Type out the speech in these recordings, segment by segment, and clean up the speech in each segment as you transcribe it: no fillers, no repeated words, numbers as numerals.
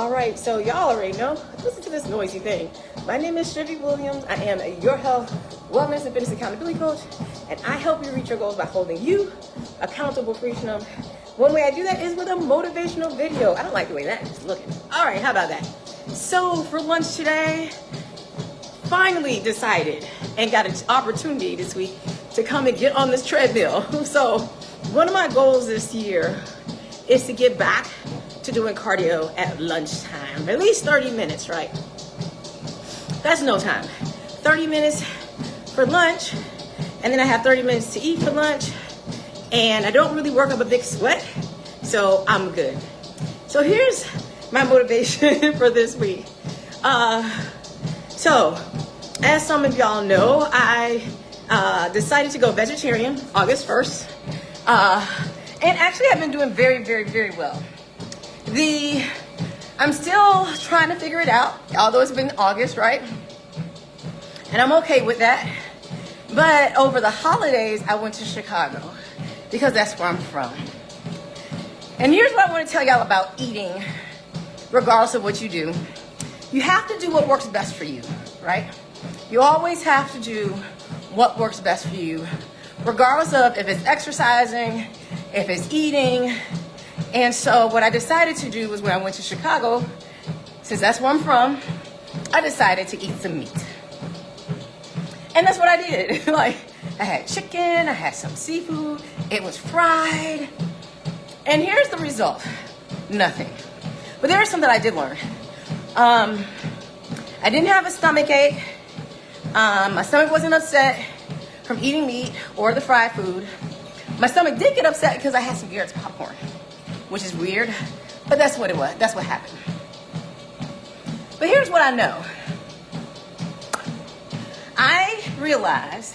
All right, so y'all already know. Listen to this noisy thing. My name is Shivy Williams. I am your health, wellness, and fitness accountability coach, and I help you reach your goals by holding you accountable for reaching them. One way I do that is with a motivational video. I don't like the way that is looking. All right, how about that? So for lunch today, finally decided and got an opportunity this week to come and get on this treadmill. So one of my goals this year is to get back to doing cardio at lunchtime, at least 30 minutes, right? That's no time. 30 minutes for lunch, and then I have 30 minutes to eat for lunch, and I don't really work up a big sweat, so I'm good. So here's my motivation for this week. So as some of y'all know, I decided to go vegetarian August 1st, and actually I've been doing very, very, very well. I'm still trying to figure it out, although it's been August, right? And I'm okay with that. But over the holidays, I went to Chicago because that's where I'm from. And here's what I want to tell y'all about eating, regardless of what you do. You have to do what works best for you, right? You always have to do what works best for you, regardless of if it's exercising, if it's eating. And so what I decided to do was when I went to Chicago, since that's where I'm from, I decided to eat some meat. And that's what I did. Like, I had chicken, I had some seafood, it was fried. And here's the result. Nothing. But there is something I did learn. I didn't have a stomach ache. My stomach wasn't upset from eating meat or the fried food. My stomach did get upset because I had some Garrett's popcorn, which is weird, but that's what it was. That's what happened. But here's what I know. I realized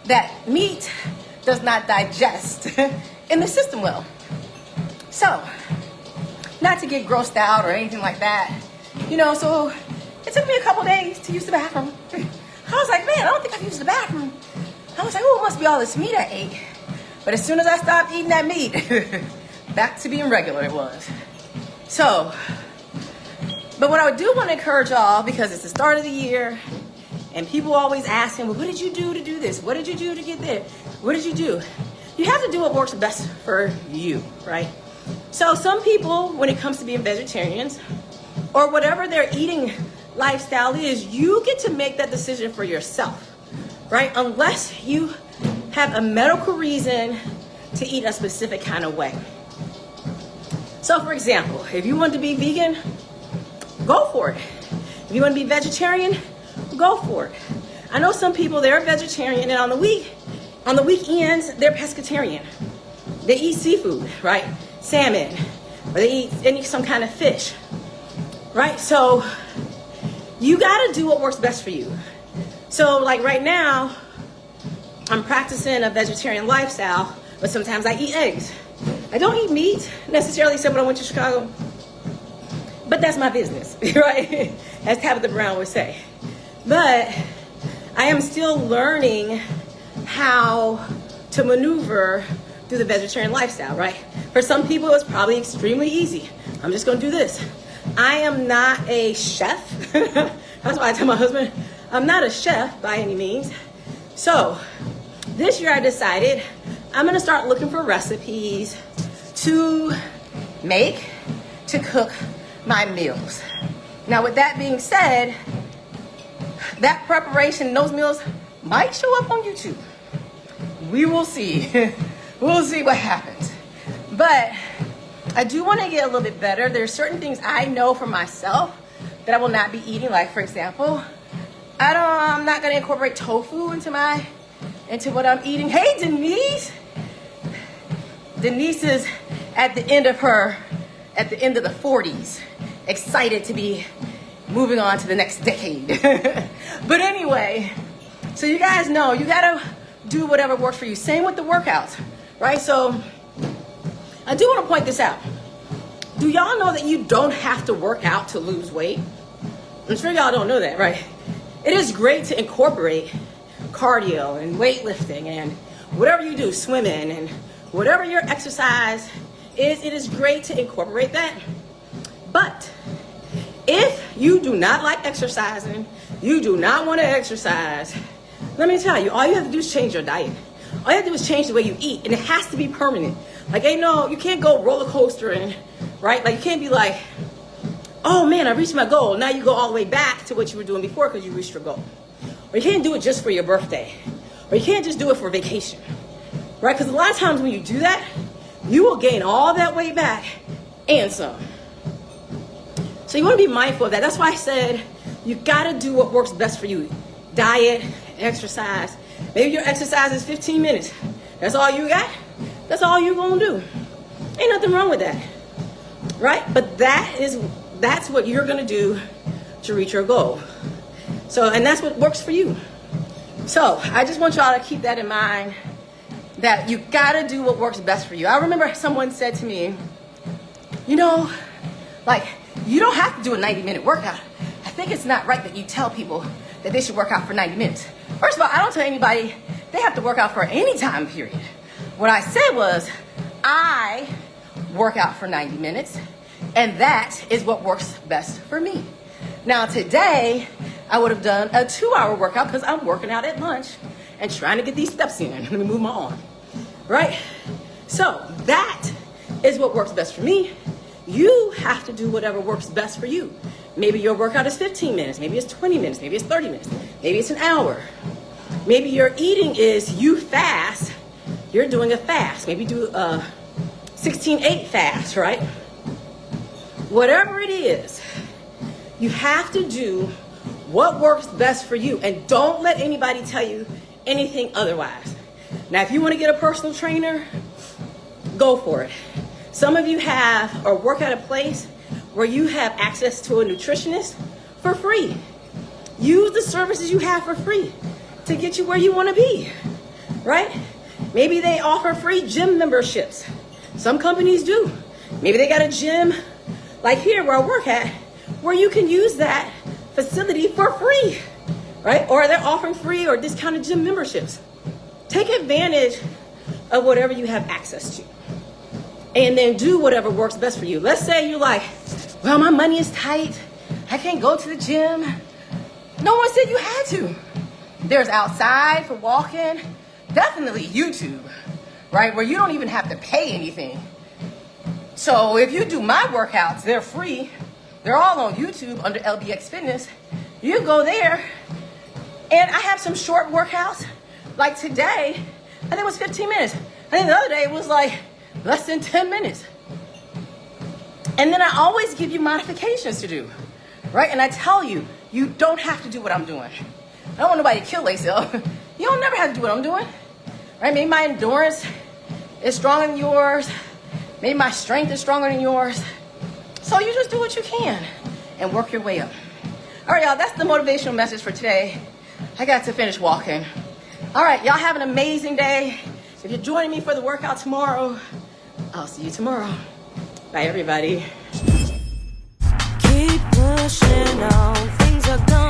that meat does not digest in the system well. So, not to get grossed out or anything like that, so it took me a couple days to use the bathroom. I was like, man, I don't think I've used the bathroom. I was like, oh, it must be all this meat I ate. But as soon as I stopped eating that meat, back to being regular it was. So, but what I do want to encourage y'all, because it's the start of the year, and people always asking, well, what did you do to do this? What did you do to get there? What did you do? You have to do what works best for you, right? So some people, when it comes to being vegetarians, or whatever their eating lifestyle is, you get to make that decision for yourself, right? Unless you have a medical reason to eat a specific kind of way. So for example, if you want to be vegan, go for it. If you want to be vegetarian, go for it. I know some people, they're vegetarian, and on the weekends, they're pescatarian. They eat seafood, right? Salmon, or they eat some kind of fish, right? So you got to do what works best for you. So like right now, I'm practicing a vegetarian lifestyle, but sometimes I eat eggs. I don't eat meat necessarily, except when I went to Chicago, but that's my business, right? As Tabitha Brown would say. But I am still learning how to maneuver through the vegetarian lifestyle, right? For some people, it's probably extremely easy. I'm just gonna do this. I am not a chef. That's why I tell my husband, I'm not a chef by any means. So this year I decided I'm gonna start looking for recipes to cook my meals. Now with that being said, that preparation, those meals might show up on YouTube. We will see. We'll see what happens. But I do want to get a little bit better. There's certain things I know for myself that I will not be eating. Like for example, I'm not going to incorporate tofu into what I'm eating. Hey, Denise. Denise is at the end of the 40s, excited to be moving on to the next decade. But anyway, so you guys know, you gotta do whatever works for you. Same with the workouts, right? So I do want to point this out. Do y'all know that you don't have to work out to lose weight? I'm sure y'all don't know that, right? It is great to incorporate cardio and weightlifting and whatever you do, swimming and whatever your exercise is, it is great to incorporate that. But you do not like exercising, you do not want to exercise, let me tell you, all you have to do is change your diet. All you have to do is change the way you eat, and it has to be permanent. Like, you can't go roller coastering, right? Like, you can't be like, oh man, I reached my goal. Now you go all the way back to what you were doing before because you reached your goal. Or you can't do it just for your birthday. Or you can't just do it for vacation, right? Because a lot of times when you do that, you will gain all that weight back and some. So you want to be mindful of that. That's why I said you got to do what works best for you. Diet, exercise. Maybe your exercise is 15 minutes. That's all you got? That's all you're going to do. Ain't nothing wrong with that, right? But that's what you're going to do to reach your goal. So, and that's what works for you. So I just want y'all to keep that in mind, that you got to do what works best for you. I remember someone said to me, like, you don't have to do a 90-minute workout. I think it's not right that you tell people that they should work out for 90 minutes. First of all, I don't tell anybody they have to work out for any time period. What I said was, I work out for 90 minutes, and that is what works best for me. Now today, I would have done a 2-hour workout because I'm working out at lunch and trying to get these steps in. Let me move my arm, right? So that is what works best for me. You have to do whatever works best for you. Maybe your workout is 15 minutes, maybe it's 20 minutes, maybe it's 30 minutes, maybe it's an hour. Maybe your eating is you fast, you're doing a fast. Maybe do a 16-8 fast, right? Whatever it is, you have to do what works best for you, and don't let anybody tell you anything otherwise. Now, if you want to get a personal trainer, go for it. Some of you have or work at a place where you have access to a nutritionist for free. Use the services you have for free to get you where you want to be, right? Maybe they offer free gym memberships. Some companies do. Maybe they got a gym like here where I work at, where you can use that facility for free, right? Or they're offering free or discounted gym memberships. Take advantage of whatever you have access to, and then do whatever works best for you. Let's say you're like, well, my money is tight, I can't go to the gym. No one said you had to. There's outside for walking, definitely YouTube, right? Where you don't even have to pay anything. So if you do my workouts, they're free. They're all on YouTube under LBX Fitness. You go there, and I have some short workouts. Like today, I think it was 15 minutes. I think the other day it was like less than 10 minutes. And then I always give you modifications to do, right? And I tell you, you don't have to do what I'm doing. I don't want nobody to kill themselves. You don't never have to do what I'm doing, right? Maybe my endurance is stronger than yours. Maybe my strength is stronger than yours. So you just do what you can and work your way up. All right, y'all, that's the motivational message for today. I got to finish walking. All right, y'all have an amazing day. If you're joining me for the workout tomorrow, I'll see you tomorrow. Bye, everybody. Keep pushing on, things are going